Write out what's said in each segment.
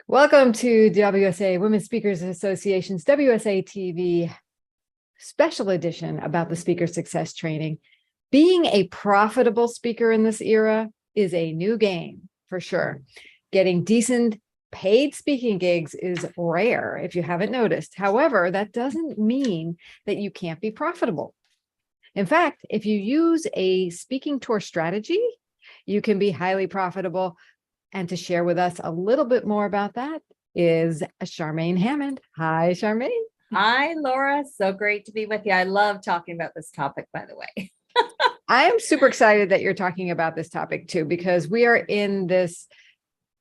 Welcome to WSA Women Speakers Association's WSA TV special edition about the speaker success training. Being a profitable speaker in this era is a new game for sure. Getting decent paid speaking gigs is rare if you haven't noticed. However, that doesn't mean that you can't be profitable. In fact, if you use a speaking tour strategy, you can be highly profitable. And to share with us a little bit more about that is Charmaine Hammond. Hi, Charmaine. Hi, Laura. So great to be with you. I love talking about this topic, by the way. I am super excited that you're talking about this topic too, because we are in this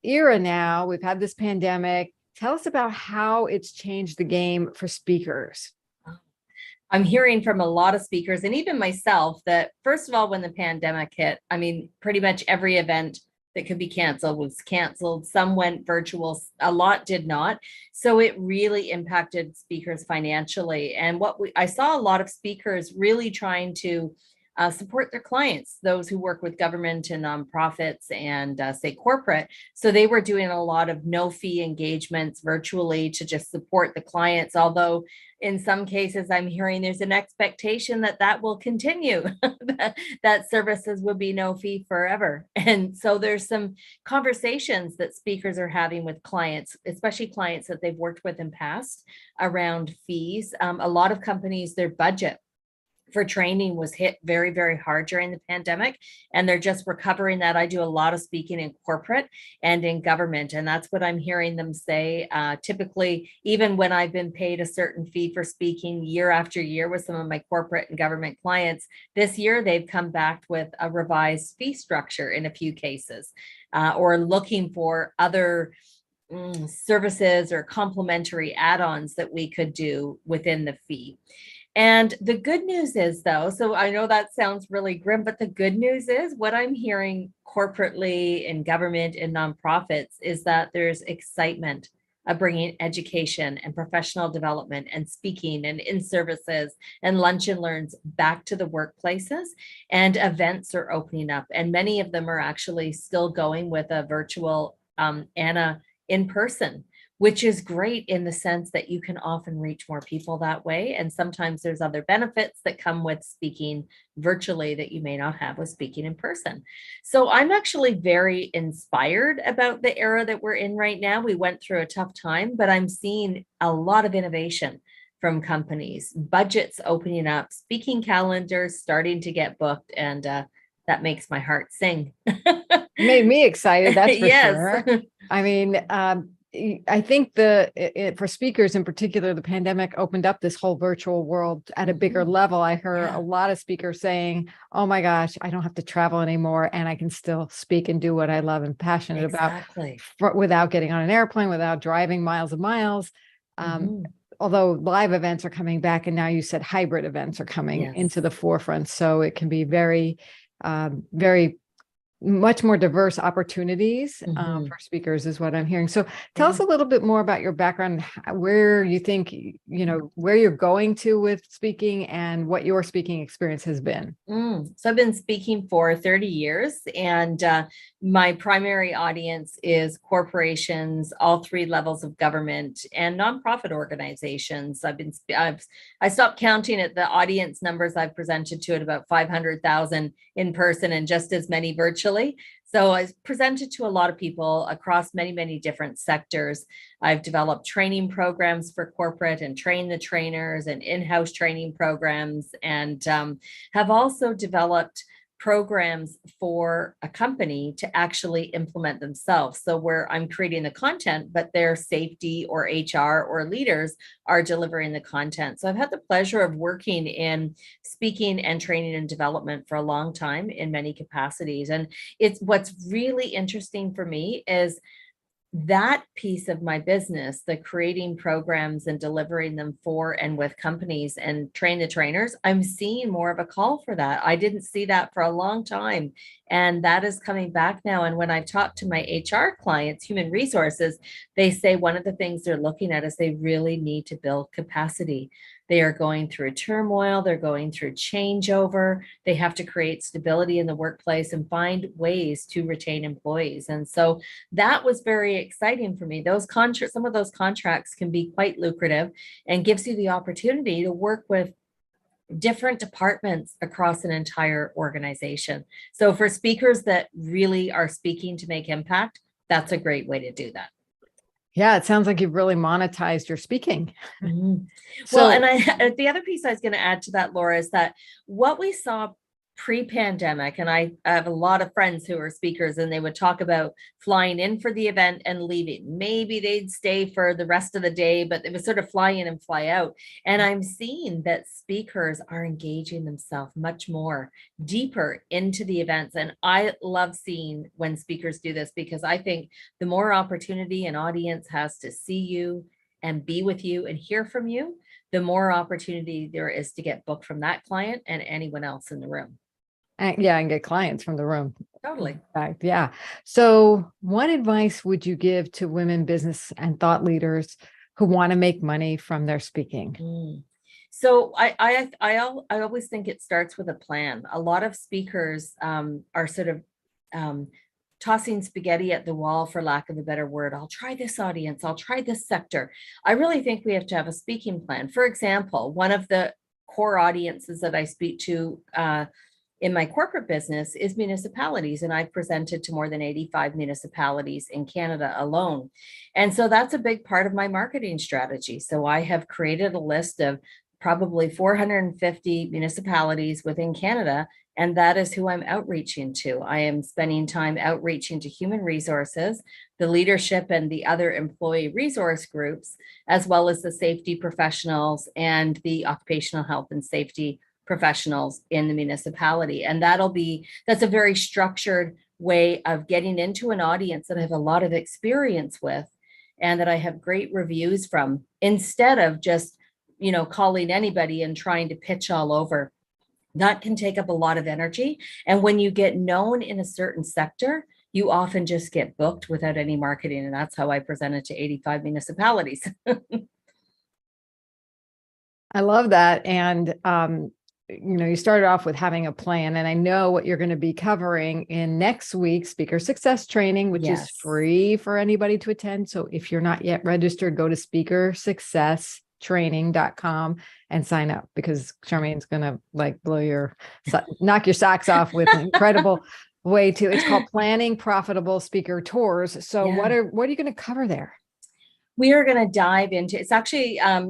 era now. We've had this pandemic. Tell us about how it's changed the game for speakers. I'm hearing from a lot of speakers and even myself that, first of all, when the pandemic hit, pretty much every event that could be canceled was canceled. Some went virtual, a lot did not. So it really impacted speakers financially. And I saw a lot of speakers really trying to support their clients, those who work with government and nonprofits and say corporate. So they were doing a lot of no fee engagements virtually to just support the clients. Although in some cases, I'm hearing there's an expectation that that will continue, that services will be no fee forever. And so there's some conversations that speakers are having with clients, especially clients that they've worked with in past around fees. A lot of companies, their budget for training was hit very, very hard during the pandemic, and they're just recovering that. I do a lot of speaking in corporate and in government, and that's what I'm hearing them say. Typically, even when I've been paid a certain fee for speaking year after year with some of my corporate and government clients, this year they've come back with a revised fee structure in a few cases, or looking for other services or complementary add-ons that we could do within the fee. And the good news is, though, so I know that sounds really grim, but the good news is what I'm hearing corporately in government and nonprofits is that there's excitement of bringing education and professional development and speaking and in-services and lunch and learns back to the workplaces, and events are opening up. And many of them are actually still going with a virtual and a in-person, which is great in the sense that you can often reach more people that way. And sometimes there's other benefits that come with speaking virtually that you may not have with speaking in person. So I'm actually very inspired about the era that we're in right now. We went through a tough time, but I'm seeing a lot of innovation from companies, budgets opening up, speaking calendars starting to get booked, and that makes my heart sing. Made me excited, that's for Yes. sure. I think for speakers in particular, the pandemic opened up this whole virtual world at a bigger level. I heard a lot of speakers saying, oh my gosh, I don't have to travel anymore, and I can still speak and do what I love and passionate about without getting on an airplane, without driving miles and miles. Although live events are coming back, and now you said hybrid events are coming into the forefront. So it can be very, very much more diverse opportunities for speakers is what I'm hearing. So tell us a little bit more about your background, where you think, where you're going to with speaking and what your speaking experience has been. So I've been speaking for 30 years, and my primary audience is corporations, all three levels of government, and nonprofit organizations. I stopped counting at the audience numbers I've presented to at about 500,000 in person and just as many virtually. So I presented to a lot of people across many, many different sectors. I've developed training programs for corporate and trained the trainers, and in-house training programs, and have also developed programs for a company to actually implement themselves. So where I'm creating the content, but their safety or HR or leaders are delivering the content. So I've had the pleasure of working in speaking and training and development for a long time in many capacities. And what's really interesting for me is that piece of my business, the creating programs and delivering them for and with companies and train the trainers, I'm seeing more of a call for that. I didn't see that for a long time, and that is coming back now. And when I talk to my HR clients, human resources, they say one of the things they're looking at is they really need to build capacity. They are going through turmoil. They're going through changeover. They have to create stability in the workplace and find ways to retain employees. And so that was very exciting for me. Those contracts, some of those contracts can be quite lucrative and gives you the opportunity to work with different departments across an entire organization. So for speakers that really are speaking to make impact, that's a great way to do that. Yeah, it sounds like you've really monetized your speaking. Mm-hmm. So, Well, and the other piece I was going to add to that, Laura, is that what we saw pre-pandemic, and I have a lot of friends who are speakers, and they would talk about flying in for the event and leaving. Maybe they'd stay for the rest of the day, but it was sort of fly in and fly out. And I'm seeing that speakers are engaging themselves much more deeper into the events. And I love seeing when speakers do this, because I think the more opportunity an audience has to see you and be with you and hear from you, the more opportunity there is to get booked from that client and anyone else in the room. yeah, and get clients from the room. Totally. Yeah. So what advice would you give to women business and thought leaders who want to make money from their speaking? So I always think it starts with a plan. A lot of speakers are sort of tossing spaghetti at the wall, for lack of a better word. I'll try this audience. I'll try this sector. I really think we have to have a speaking plan. For example, one of the core audiences that I speak to in my corporate business is municipalities. And I've presented to more than 85 municipalities in Canada alone. And so that's a big part of my marketing strategy. So I have created a list of probably 450 municipalities within Canada, and that is who I'm outreaching to. I am spending time outreaching to human resources, the leadership and the other employee resource groups, as well as the safety professionals and the occupational health and safety professionals in the municipality. And that's a very structured way of getting into an audience that I have a lot of experience with and that I have great reviews from, instead of just, calling anybody and trying to pitch all over. That can take up a lot of energy. And when you get known in a certain sector, you often just get booked without any marketing. And that's how I presented to 85 municipalities. I love that. And, you started off with having a plan, and I know what you're going to be covering in next week's speaker success training, which is free for anybody to attend. So if you're not yet registered, go to speakersuccesstraining.com and sign up, because Charmaine's going to knock your socks off with an incredible way to, it's called Planning Profitable Speaker Tours. So what are you going to cover there? We are going to dive into,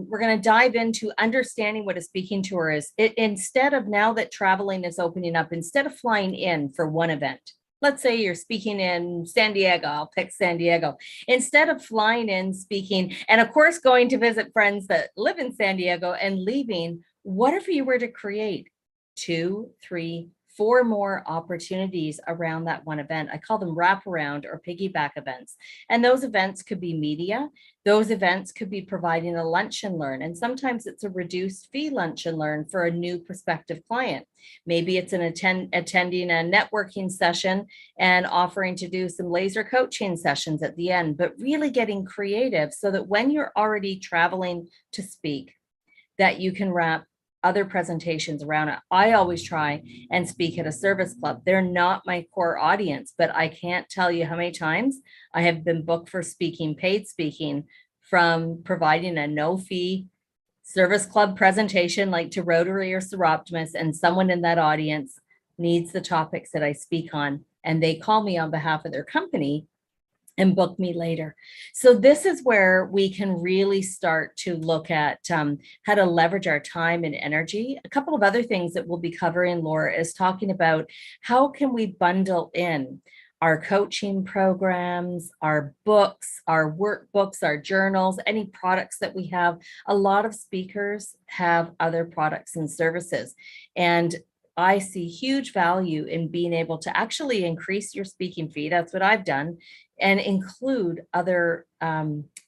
we're going to dive into understanding what a speaking tour is. Instead of, now that traveling is opening up, instead of flying in for one event, let's say you're speaking in San Diego, I'll pick San Diego. Instead of flying in, speaking, and of course, going to visit friends that live in San Diego and leaving, what if you were to create 2, 3, 4 more opportunities around that one event? I call them wraparound or piggyback events. And those events could be media. Those events could be providing a lunch and learn. And sometimes it's a reduced fee lunch and learn for a new prospective client. Maybe it's attending a networking session and offering to do some laser coaching sessions at the end, but really getting creative so that when you're already traveling to speak, that you can wrap other presentations around it. I always try and speak at a service club. They're not my core audience, but I can't tell you how many times I have been booked for speaking, paid speaking, from providing a no fee service club presentation like to Rotary or Seroptimus, and someone in that audience needs the topics that I speak on, and they call me on behalf of their company and book me later. So this is where we can really start to look at how to leverage our time and energy. A couple of other things that we'll be covering, Laura, is talking about how can we bundle in our coaching programs, our books, our workbooks, our journals, any products that we have. A lot of speakers have other products and services. And I see huge value in being able to actually increase your speaking fee. That's what I've done, and include other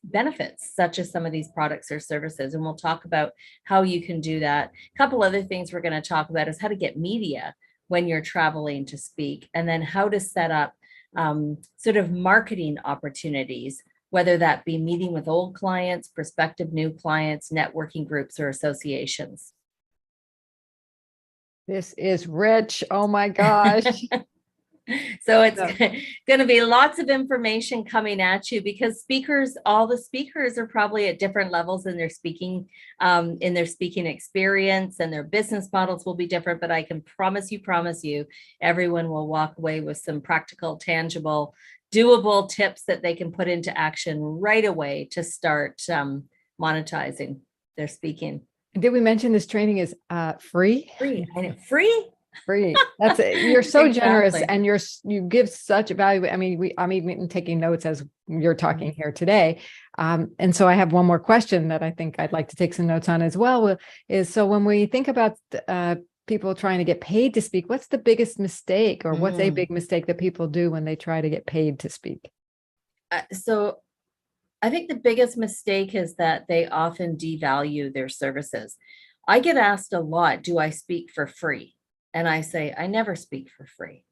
benefits, such as some of these products or services. And we'll talk about how you can do that. A couple other things we're going to talk about is how to get media when you're traveling to speak, and then how to set up sort of marketing opportunities whether that be meeting with old clients, prospective new clients, networking groups, or associations. This is rich. Oh my gosh. So it's So- going to be lots of information coming at you, because speakers, all the speakers are probably at different levels in their speaking experience, and their business models will be different. But I can promise you, everyone will walk away with some practical, tangible, doable tips that they can put into action right away to start monetizing their speaking. Did we mention this training is free? Free. I know, free. Free. That's it. You're so generous, Exactly. and you give such value. I mean, I'm even taking notes as you're talking here today. And so I have one more question that I think I'd like to take some notes on as well. Is so when we think about people trying to get paid to speak, what's the biggest mistake, or what's a big mistake that people do when they try to get paid to speak? So I think the biggest mistake is that they often devalue their services. I get asked a lot, do I speak for free? And I say, I never speak for free.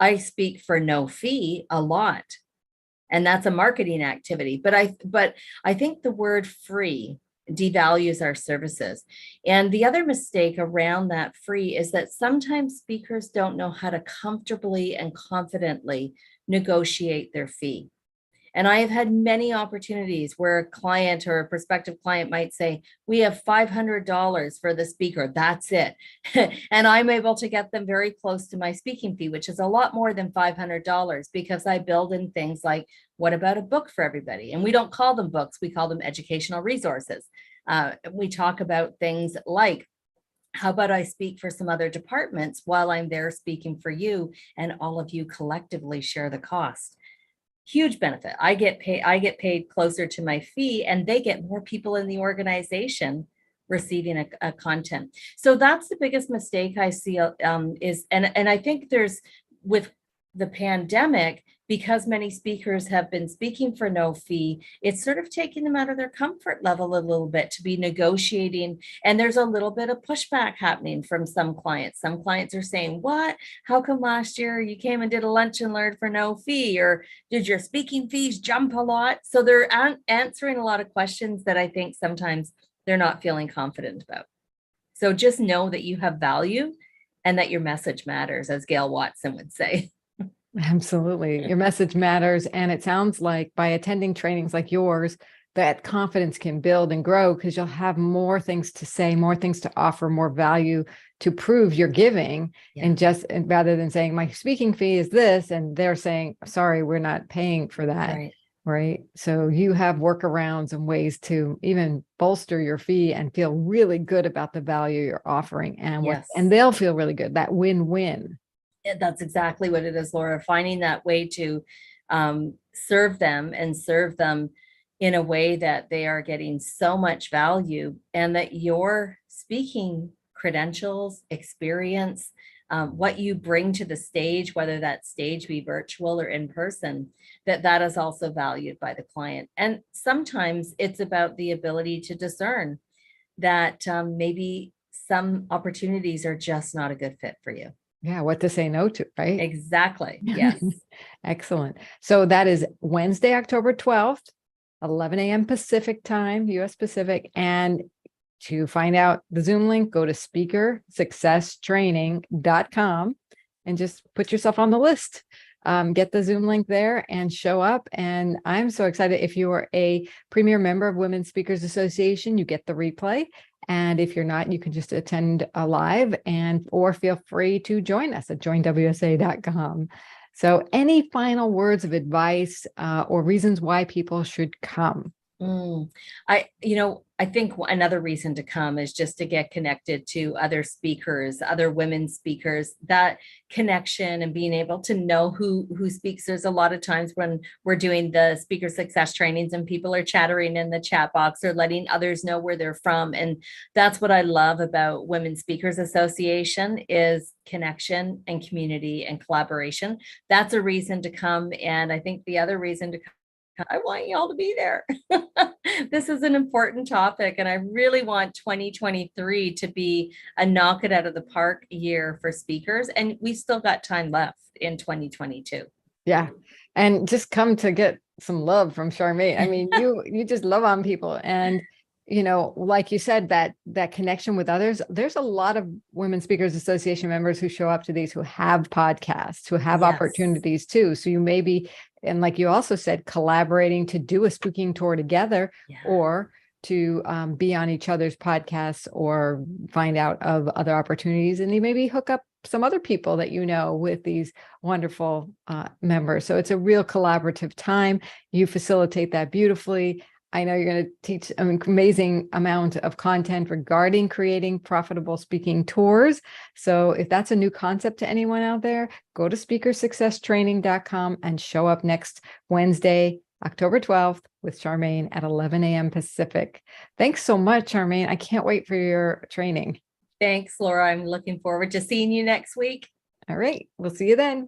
I speak for no fee a lot. And that's a marketing activity. But I think the word free devalues our services. And the other mistake around that free is that sometimes speakers don't know how to comfortably and confidently negotiate their fee. And I have had many opportunities where a client or a prospective client might say, we have $500 for the speaker, that's it. And I'm able to get them very close to my speaking fee, which is a lot more than $500, because I build in things like, what about a book for everybody? And we don't call them books, we call them educational resources. We talk about things like, how about I speak for some other departments while I'm there speaking for you, and all of you collectively share the cost. Huge benefit. I get paid closer to my fee, and they get more people in the organization receiving a content. So that's the biggest mistake I see is, and I think there's, with the pandemic, because many speakers have been speaking for no fee, it's sort of taking them out of their comfort level a little bit to be negotiating. And there's a little bit of pushback happening from some clients. Some clients are saying, what? How come last year you came and did a lunch and learn for no fee? Or did your speaking fees jump a lot? So they're answering a lot of questions that I think sometimes they're not feeling confident about. So just know that you have value and that your message matters, as Gail Watson would say. Absolutely. Your message matters. And it sounds like by attending trainings like yours, that confidence can build and grow, because you'll have more things to say, more things to offer, more value to prove you're giving. Yeah. And rather than saying my speaking fee is this, and they're saying, sorry, we're not paying for that. Right. So you have workarounds and ways to even bolster your fee and feel really good about the value you're offering, and they'll feel really good. That win-win. That's exactly what it is, Laura. Finding that way to serve them in a way that they are getting so much value, and that your speaking credentials, experience, what you bring to the stage, whether that stage be virtual or in person, that is also valued by the client. And sometimes it's about the ability to discern that maybe some opportunities are just not a good fit for you. Yeah, what to say no to, right? Exactly. Yes. Excellent. So that is Wednesday, October 12th, 11 a.m. Pacific time, US Pacific. And to find out the Zoom link, go to speakersuccesstraining.com and just put yourself on the list. Get the Zoom link there and show up. And I'm so excited. If you are a premier member of Women Speakers Association, you get the replay. And if you're not, you can just attend live or feel free to join us at joinwsa.com. So any final words of advice or reasons why people should come? I think another reason to come is just to get connected to other speakers, other women speakers. That connection and being able to know who speaks. There's a lot of times when we're doing the speaker success trainings and people are chattering in the chat box or letting others know where they're from. And that's what I love about Women Speakers Association, is connection and community and collaboration. That's a reason to come. And I think the other reason to come, I want y'all to be there. This is an important topic, and I really want 2023 to be a knock it out of the park year for speakers. And we've still got time left in 2022. Yeah. and just come to get some love from Charmaine. I mean, you just love on people. And, like you said, that connection with others, there's a lot of Women Speakers Association members who show up to these who have podcasts, who have Yes. opportunities too. So you may be, and like you also said, collaborating to do a speaking tour together, Yeah. or to be on each other's podcasts, or find out of other opportunities. And you maybe hook up some other people that with these wonderful members. So it's a real collaborative time. You facilitate that beautifully. I know you're going to teach an amazing amount of content regarding creating profitable speaking tours. So if that's a new concept to anyone out there, go to speakersuccesstraining.com and show up next Wednesday, October 12th with Charmaine at 11 a.m. Pacific. Thanks so much, Charmaine. I can't wait for your training. Thanks, Laura. I'm looking forward to seeing you next week. All right. We'll see you then.